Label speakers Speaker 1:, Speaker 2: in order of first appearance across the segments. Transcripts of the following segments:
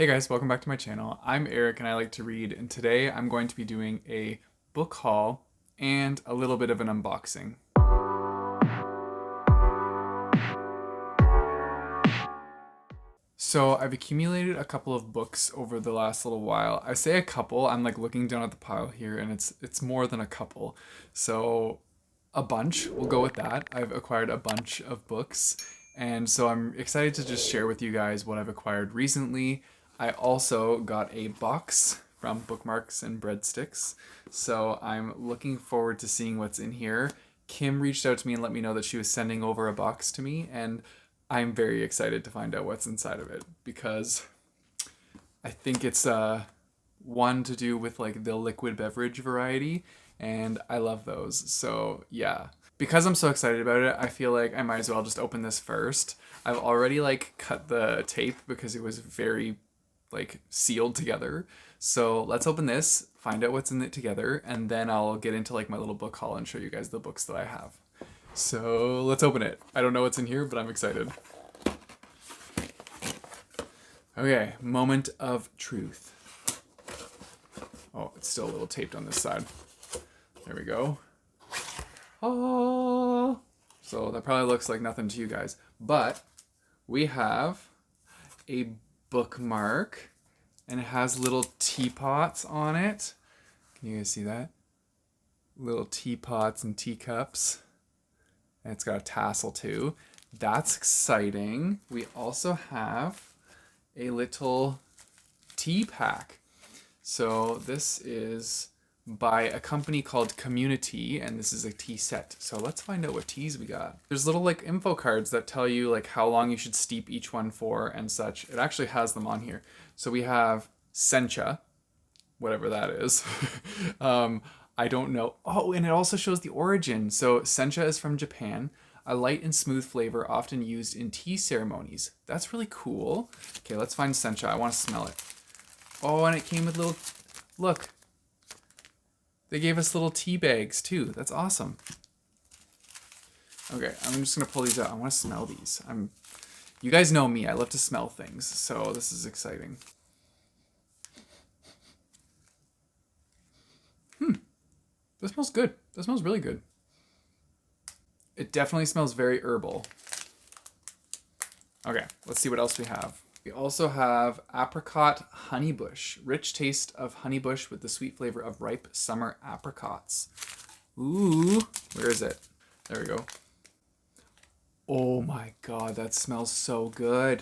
Speaker 1: Hey guys, welcome back to my channel. I'm Eric and I like to read, and today I'm going to be doing a book haul and a little bit of an unboxing. So I've accumulated a couple of books over the last little while. I say a couple, I'm like looking down at the pile here and it's more than a couple. So a bunch, we'll go with that. I've acquired a bunch of books, and so I'm excited to just share with you guys what I've acquired recently. I also got a box from Bookmarks and Breadsticks, so I'm looking forward to seeing what's in here. Kim reached out to me and let me know that she was sending over a box to me, and I'm very excited to find out what's inside of it because I think it's one to do with like the liquid beverage variety, and I love those. So yeah, because I'm so excited about it, I feel like I might as well just open this first. I've already like cut the tape because it was very like sealed together. So let's open this, find out what's in it together, and then I'll get into like my little book haul and show you guys the books that I have. So let's open it. I don't know what's in here, but I'm excited. Okay, moment of truth. Oh, it's still a little taped on this side. There we go. Oh, so that probably looks like nothing to you guys, but we have a bookmark, and it has little teapots on it. Can you guys see that? Little teapots and teacups. And it's got a tassel too. That's exciting. We also have a little tea pack. So this is by a company called Community, and this is a tea set. So let's find out what teas we got. There's little like info cards that tell you like how long you should steep each one for and such. It actually has them on here. So we have sencha, whatever that is. I don't know. Oh, and it also shows the origin. So sencha is from Japan, a light and smooth flavor often used in tea ceremonies. That's really cool. Okay, let's find sencha. I want to smell it. Oh, and it came with little, look. They gave us little tea bags too. That's awesome. Okay, I'm just gonna pull these out. I want to smell these. You guys know me. I love to smell things, so this is exciting. That smells good. That smells really good. It definitely smells very herbal. Okay, let's see what else we have. We also have apricot honeybush, rich taste of honeybush with the sweet flavor of ripe summer apricots. Ooh, where is it? There we go. Oh my god, that smells so good.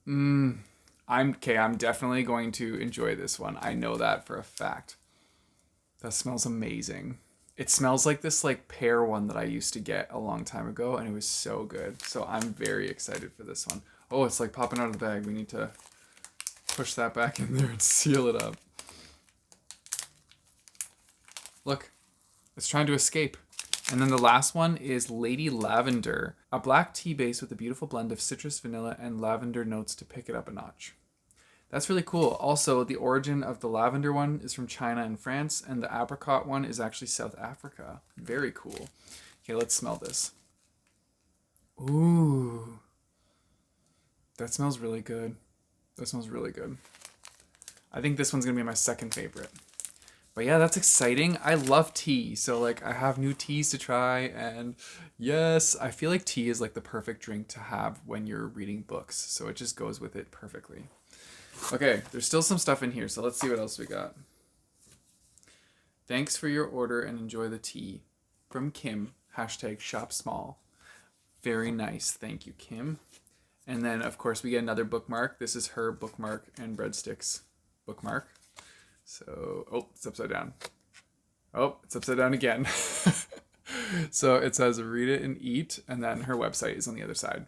Speaker 1: I'm definitely going to enjoy this one. I know that for a fact. That smells amazing. It smells like this like pear one that I used to get a long time ago, and it was so good. So I'm very excited for this one. Oh, it's like popping out of the bag. We need to push that back in there and seal it up. Look, it's trying to escape. And then the last one is Lady Lavender, a black tea base with a beautiful blend of citrus, vanilla, and lavender notes to pick it up a notch. That's really cool. Also, the origin of the lavender one is from China and France, and the apricot one is actually South Africa. Very cool. Okay, let's smell this. Ooh. That smells really good. That smells really good. I think this one's gonna be my second favorite. But yeah, that's exciting. I love tea, so like I have new teas to try, and yes, I feel like tea is like the perfect drink to have when you're reading books, so it just goes with it perfectly. Okay, there's still some stuff in here, so let's see what else we got. Thanks for your order and enjoy the tea. From Kim, #shop small. Very nice, thank you, Kim. And then, of course, we get another bookmark. This is her Bookmark and Breadsticks bookmark. So, oh, it's upside down. Oh, it's upside down again. So it says read it and eat, and then her website is on the other side.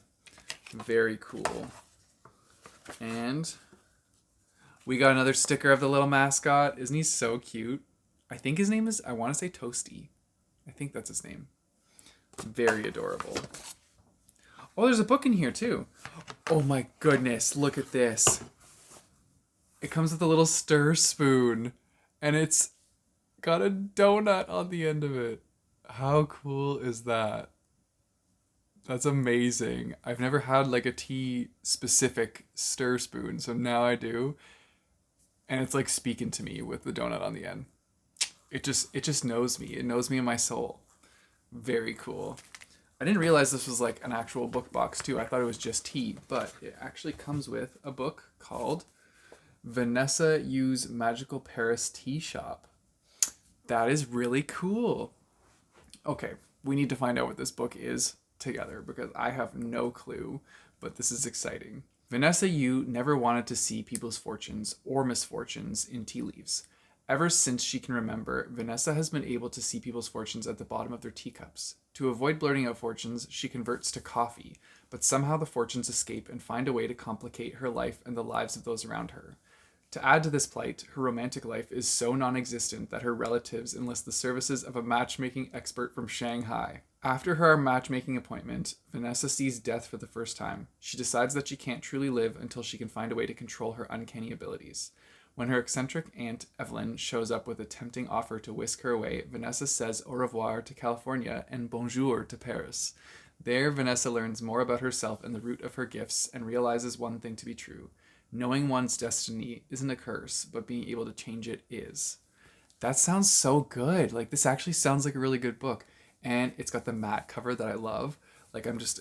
Speaker 1: Very cool. And we got another sticker of the little mascot. Isn't he so cute? I think his name is, I want to say Toasty. I think that's his name. Very adorable. Oh, there's a book in here too. Oh my goodness, look at this. It comes with a little stir spoon, and it's got a donut on the end of it. How cool is that? That's amazing. I've never had like a tea specific stir spoon, so now I do. And it's like speaking to me with the donut on the end. It just knows me. It knows me in my soul. Very cool. I didn't realize this was like an actual book box too. I thought it was just tea, but it actually comes with a book called Vanessa Yu's Magical Paris Tea Shop. That is really cool. Okay, we need to find out what this book is together because I have no clue, but this is exciting. Vanessa Yu never wanted to see people's fortunes or misfortunes in tea leaves. Ever since she can remember, Vanessa has been able to see people's fortunes at the bottom of their teacups. To avoid blurting out fortunes, she converts to coffee, but somehow the fortunes escape and find a way to complicate her life and the lives of those around her. To add to this plight, her romantic life is so non-existent that her relatives enlist the services of a matchmaking expert from Shanghai. After her matchmaking appointment, Vanessa sees death for the first time. She decides that she can't truly live until she can find a way to control her uncanny abilities. When her eccentric aunt, Evelyn, shows up with a tempting offer to whisk her away, Vanessa says au revoir to California and bonjour to Paris. There, Vanessa learns more about herself and the root of her gifts and realizes one thing to be true. Knowing one's destiny isn't a curse, but being able to change it is. That sounds so good. Like, this actually sounds like a really good book. And it's got the matte cover that I love. Like, I'm just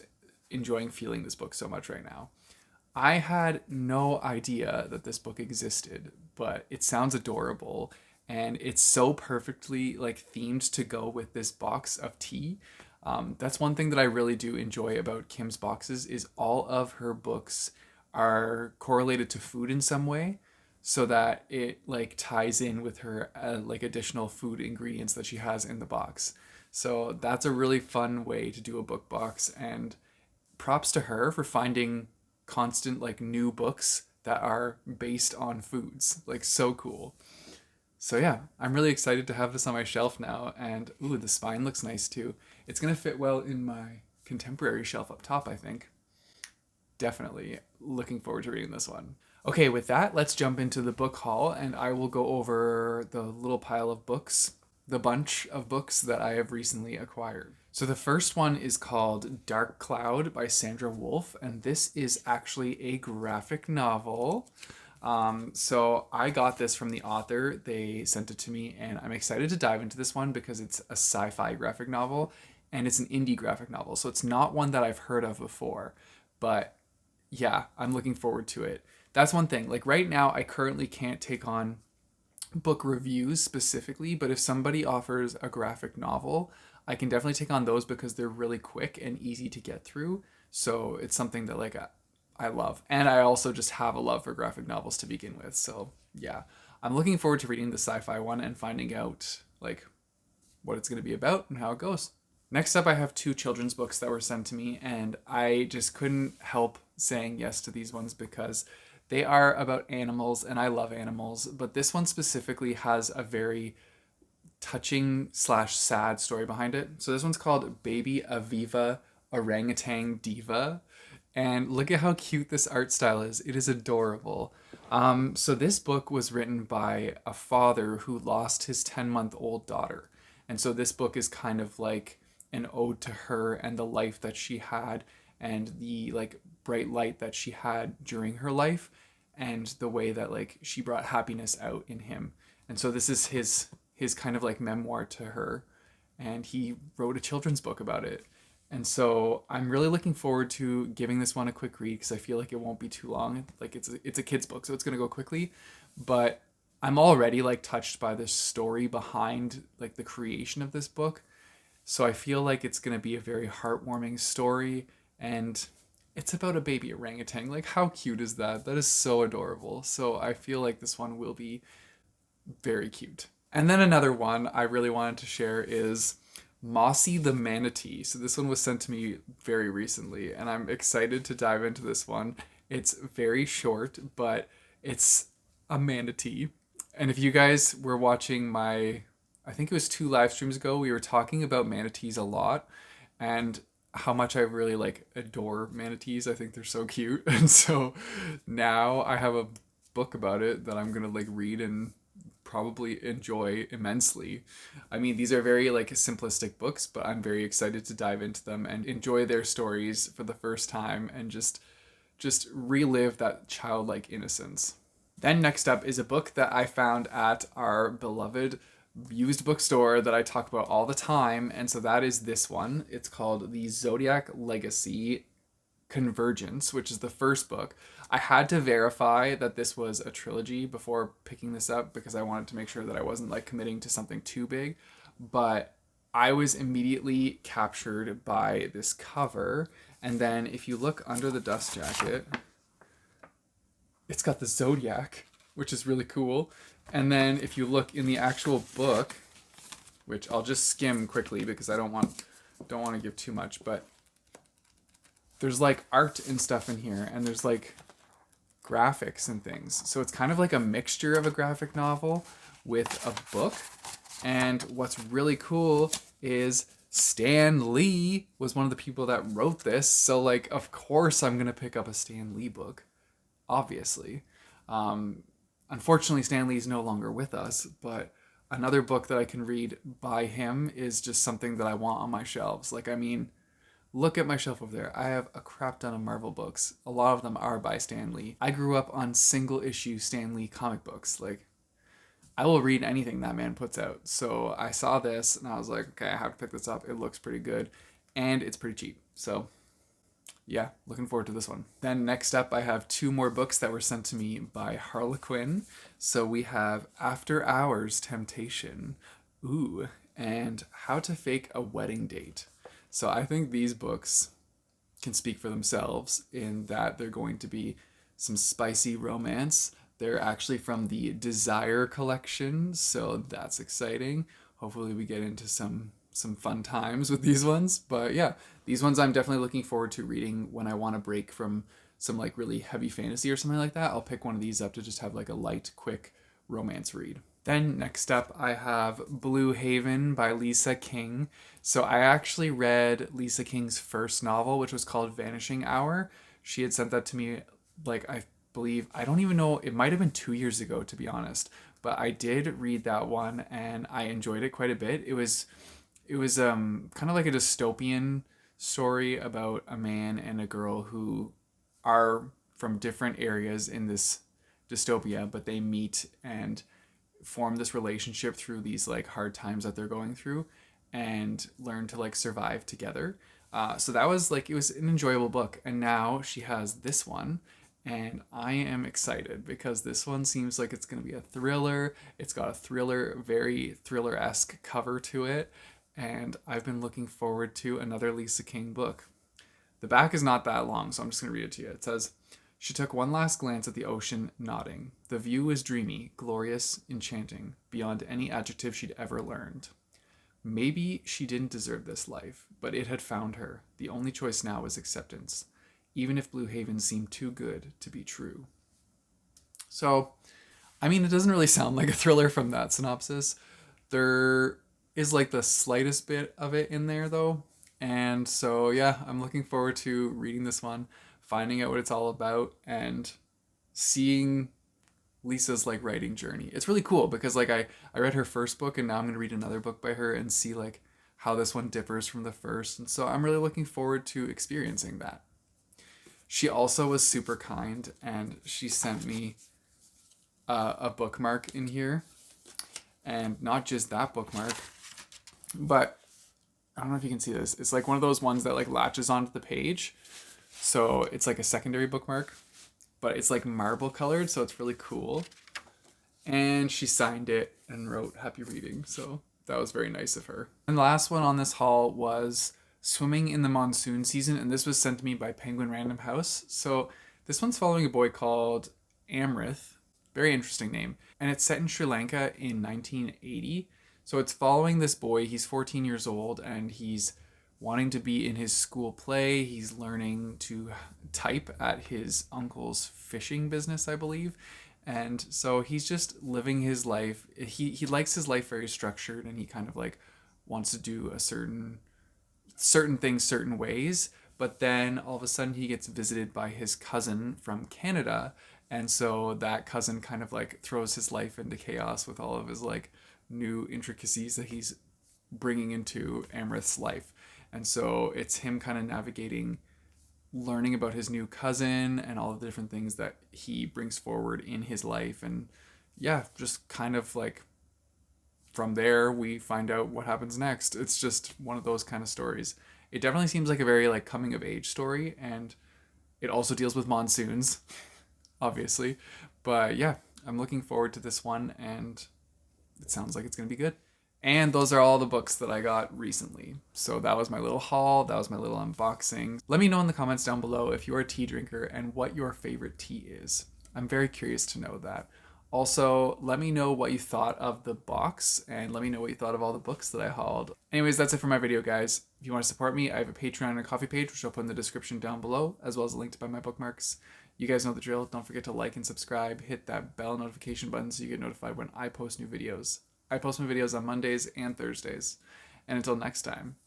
Speaker 1: enjoying feeling this book so much right now. I had no idea that this book existed, but it sounds adorable and it's so perfectly like themed to go with this box of tea. That's one thing that I really do enjoy about Kim's boxes is all of her books are correlated to food in some way so that it like ties in with her like additional food ingredients that she has in the box. So that's a really fun way to do a book box, and props to her for finding constant like new books that are based on foods. Like, so cool. So yeah, I'm really excited to have this on my shelf now, and ooh, the spine looks nice too. It's gonna fit well in my contemporary shelf up top, I think. Definitely looking forward to reading this one. Okay, with that, let's jump into the book haul, and I will go over the little pile of books, the bunch of books that I have recently acquired. So the first one is called Dark Cloud by Sandra Wolf, and this is actually a graphic novel. So I got this from the author. They sent it to me, and I'm excited to dive into this one because it's a sci-fi graphic novel, and it's an indie graphic novel. So it's not one that I've heard of before, but yeah, I'm looking forward to it. That's one thing. Like right now, I currently can't take on book reviews specifically, but if somebody offers a graphic novel, I can definitely take on those because they're really quick and easy to get through. So it's something that like I love. And I also just have a love for graphic novels to begin with. So yeah, I'm looking forward to reading the sci-fi one and finding out like what it's going to be about and how it goes. Next up, I have two children's books that were sent to me, and I just couldn't help saying yes to these ones because they are about animals, and I love animals, but this one specifically has a very touching / sad story behind it. So this one's called Baby Aviva Orangutan Diva, and look at how cute this art style is. It is adorable. So this book was written by a father who lost his 10-month-old daughter, and so this book is kind of like an ode to her and the life that she had and the like bright light that she had during her life and the way that like she brought happiness out in him. And so this is his kind of like memoir to her, and he wrote a children's book about it. And so I'm really looking forward to giving this one a quick read because I feel like it won't be too long. Like it's a kid's book, so it's going to go quickly, but I'm already like touched by the story behind like the creation of this book. So I feel like it's going to be a very heartwarming story, and it's about a baby orangutan. Like, how cute is that? That is so adorable. So I feel like this one will be very cute. And then another one I really wanted to share is Mossy the Manatee. So this one was sent to me very recently, and I'm excited to dive into this one. It's very short, but it's a manatee. And if you guys were watching I think it was 2 live streams ago, we were talking about manatees a lot and how much I really like adore manatees. I think they're so cute. And so now I have a book about it that I'm going to like read and probably enjoy immensely. I mean, these are very like simplistic books, but I'm very excited to dive into them and enjoy their stories for the first time and just relive that childlike innocence. Then next up is a book that I found at our beloved used bookstore that I talk about all the time, and so that is this one. It's called The Zodiac Legacy Convergence, which is the first book. I had to verify that this was a trilogy before picking this up because I wanted to make sure that I wasn't like committing to something too big, but I was immediately captured by this cover. And then if you look under the dust jacket, it's got the Zodiac, which is really cool. And then if you look in the actual book, which I'll just skim quickly because I don't want to give too much, but there's like art and stuff in here, and there's like graphics and things. So it's kind of like a mixture of a graphic novel with a book. And what's really cool is Stan Lee was one of the people that wrote this. So like, of course I'm going to pick up a Stan Lee book, obviously. Unfortunately, Stan Lee is no longer with us, but another book that I can read by him is just something that I want on my shelves. Like, I mean, look at my shelf over there. I have a crap ton of Marvel books. A lot of them are by Stan Lee. I grew up on single issue Stan Lee comic books. Like, I will read anything that man puts out. So I saw this and I was like, okay, I have to pick this up. It looks pretty good and it's pretty cheap. So yeah, looking forward to this one. Then next up, I have two more books that were sent to me by Harlequin. So we have After Hours Temptation, and How to Fake a Wedding Date. So I think these books can speak for themselves in that they're going to be some spicy romance. They're actually from the Desire collection, so that's exciting. Hopefully we get into some fun times with these ones. But yeah, these ones I'm definitely looking forward to reading when I want to break from some like really heavy fantasy or something like that. I'll pick one of these up to just have like a light, quick romance read. Then next up, I have Blue Haven by Lisa King. So I actually read Lisa King's first novel, which was called Vanishing Hour. She had sent that to me, like, I believe, I don't even know, it might have been 2 years ago, to be honest. But I did read that one and I enjoyed it quite a bit. It was kind of like a dystopian story about a man and a girl who are from different areas in this dystopia, but they meet and form this relationship through these like hard times that they're going through and learn to like survive together. So that was like, it was an enjoyable book. And now she has this one and I am excited because this one seems like it's going to be a thriller. It's got a thriller, very thriller-esque cover to it. And I've been looking forward to another Lisa King book. The back is not that long, so I'm just going to read it to you. It says, "She took one last glance at the ocean, nodding. The view was dreamy, glorious, enchanting, beyond any adjective she'd ever learned. Maybe she didn't deserve this life, but it had found her. The only choice now was acceptance, even if Blue Haven seemed too good to be true." So, I mean, it doesn't really sound like a thriller from that synopsis. There is like the slightest bit of it in there though. And so yeah, I'm looking forward to reading this one, finding out what it's all about, and seeing Lisa's like writing journey. It's really cool because like I read her first book and now I'm going to read another book by her and see like how this one differs from the first. And so I'm really looking forward to experiencing that. She also was super kind and she sent me a bookmark in here. And not just that bookmark, but I don't know if you can see this. It's like one of those ones that like latches onto the page. So it's like a secondary bookmark, but it's like marble colored. So it's really cool. And she signed it and wrote happy reading. So that was very nice of her. And the last one on this haul was Swimming in the Monsoon Season. And this was sent to me by Penguin Random House. So this one's following a boy called Amrith. Very interesting name. And it's set in Sri Lanka in 1980. So it's following this boy. He's 14 years old and he's wanting to be in his school play. He's learning to type at his uncle's fishing business, I believe. And so he's just living his life. He likes his life very structured and he kind of like wants to do a certain things certain ways. But then all of a sudden he gets visited by his cousin from Canada And so that cousin kind of like throws his life into chaos with all of his like new intricacies that he's bringing into Amrith's life. And so it's him kind of navigating learning about his new cousin and all of the different things that he brings forward in his life. And yeah, just kind of like from there we find out what happens next. It's just one of those kind of stories. It definitely seems like a very like coming of age story, and it also deals with monsoons, obviously. But yeah, I'm looking forward to this one, and it sounds like it's going to be good. And those are all the books that I got recently. So that was my little haul. That was my little unboxing. Let me know in the comments down below if you're a tea drinker and what your favorite tea is. I'm very curious to know that. Also, let me know what you thought of the box, and let me know what you thought of all the books that I hauled. Anyways, that's it for my video, guys. If you want to support me, I have a Patreon and a Ko-fi page, which I'll put in the description down below, as well as a link to buy my bookmarks. You guys know the drill. Don't forget to like and subscribe. Hit that bell notification button so you get notified when I post new videos. I post my videos on Mondays and Thursdays. And until next time,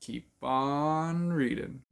Speaker 1: keep on reading.